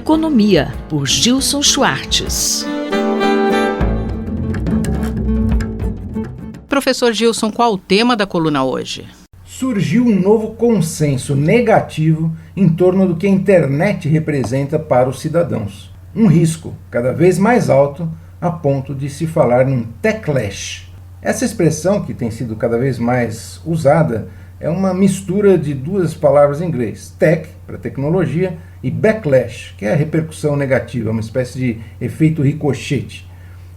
Economia, por Gilson Schwartz. Professor Gilson, qual o tema da coluna hoje? Surgiu um novo consenso negativo em torno do que a internet representa para os cidadãos. Um risco cada vez mais alto a ponto de se falar num techlash. Essa expressão, que tem sido cada vez mais usada, é uma mistura de duas palavras em inglês, tech, para tecnologia, e backlash, que é a repercussão negativa, uma espécie de efeito ricochete.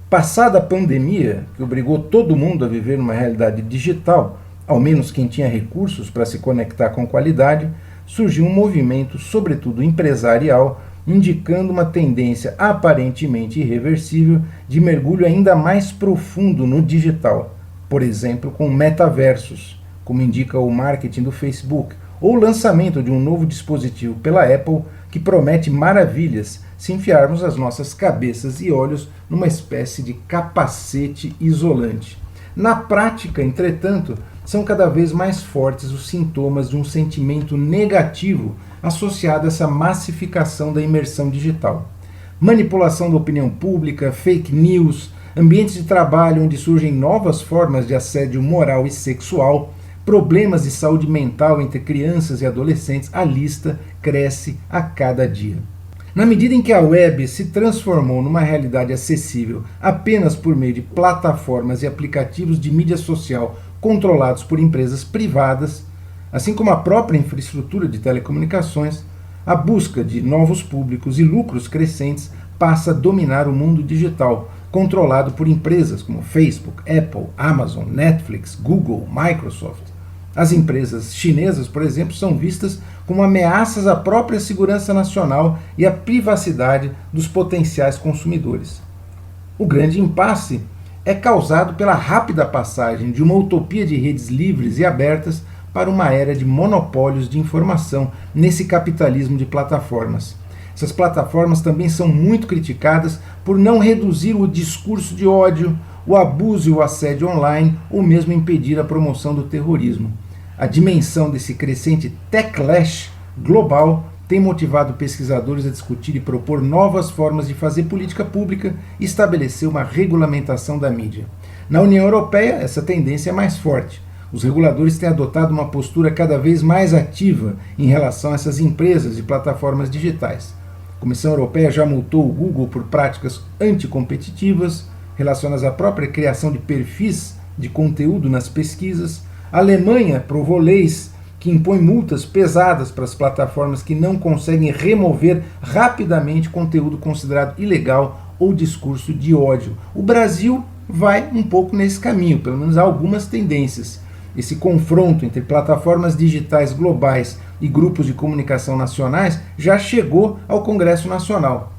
Passada a pandemia, que obrigou todo mundo a viver numa realidade digital, ao menos quem tinha recursos para se conectar com qualidade, surgiu um movimento, sobretudo empresarial, indicando uma tendência aparentemente irreversível de mergulho ainda mais profundo no digital, por exemplo, com metaversos, como indica o marketing do Facebook, ou o lançamento de um novo dispositivo pela Apple que promete maravilhas se enfiarmos as nossas cabeças e olhos numa espécie de capacete isolante. Na prática, entretanto, são cada vez mais fortes os sintomas de um sentimento negativo associado a essa massificação da imersão digital. Manipulação da opinião pública, fake news, ambientes de trabalho onde surgem novas formas de assédio moral e sexual, problemas de saúde mental entre crianças e adolescentes, a lista cresce a cada dia. Na medida em que a web se transformou numa realidade acessível apenas por meio de plataformas e aplicativos de mídia social controlados por empresas privadas, assim como a própria infraestrutura de telecomunicações, a busca de novos públicos e lucros crescentes passa a dominar o mundo digital, controlado por empresas como Facebook, Apple, Amazon, Netflix, Google, Microsoft. As empresas chinesas, por exemplo, são vistas como ameaças à própria segurança nacional e à privacidade dos potenciais consumidores. O grande impasse é causado pela rápida passagem de uma utopia de redes livres e abertas para uma era de monopólios de informação nesse capitalismo de plataformas. Essas plataformas também são muito criticadas por não reduzir o discurso de ódio, o abuso e o assédio online, ou mesmo impedir a promoção do terrorismo. A dimensão desse crescente techlash global tem motivado pesquisadores a discutir e propor novas formas de fazer política pública e estabelecer uma regulamentação da mídia. Na União Europeia, essa tendência é mais forte. Os reguladores têm adotado uma postura cada vez mais ativa em relação a essas empresas de plataformas digitais. A Comissão Europeia já multou o Google por práticas anticompetitivas relacionadas à própria criação de perfis de conteúdo nas pesquisas. A Alemanha aprovou leis que impõem multas pesadas para as plataformas que não conseguem remover rapidamente conteúdo considerado ilegal ou discurso de ódio. O Brasil vai um pouco nesse caminho, pelo menos há algumas tendências. Esse confronto entre plataformas digitais globais e grupos de comunicação nacionais já chegou ao Congresso Nacional.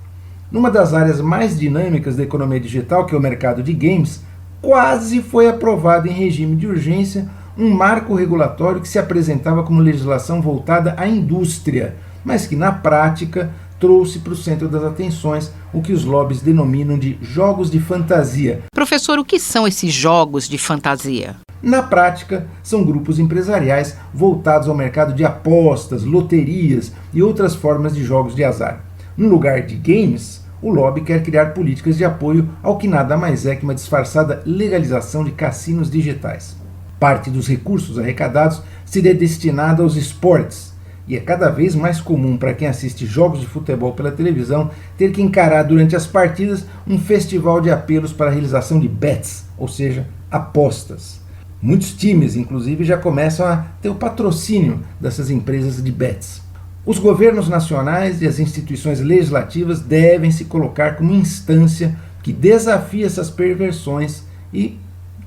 Numa das áreas mais dinâmicas da economia digital, que é o mercado de games, quase foi aprovado em regime de urgência um marco regulatório que se apresentava como legislação voltada à indústria, mas que na prática trouxe para o centro das atenções o que os lobbies denominam de jogos de fantasia. Professor, o que são esses jogos de fantasia? Na prática, são grupos empresariais voltados ao mercado de apostas, loterias e outras formas de jogos de azar. No lugar de games, o lobby quer criar políticas de apoio ao que nada mais é que uma disfarçada legalização de cassinos digitais. Parte dos recursos arrecadados seria destinada aos esportes, e é cada vez mais comum para quem assiste jogos de futebol pela televisão ter que encarar durante as partidas um festival de apelos para a realização de bets, ou seja, apostas. Muitos times, inclusive, já começam a ter o patrocínio dessas empresas de bets. Os governos nacionais e as instituições legislativas devem se colocar como instância que desafie essas perversões e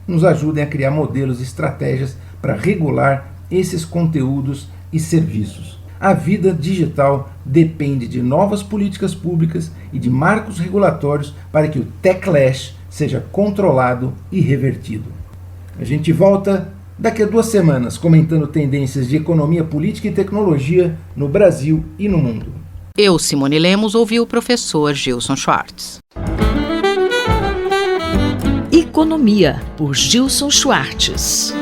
nos ajudem a criar modelos e estratégias para regular esses conteúdos e serviços. A vida digital depende de novas políticas públicas e de marcos regulatórios para que o techlash seja controlado e revertido. A gente volta daqui a 2 semanas comentando tendências de economia, política e tecnologia no Brasil e no mundo. Eu, Simone Lemos, ouvi o professor Gilson Schwartz. Economia, por Gilson Schwartz.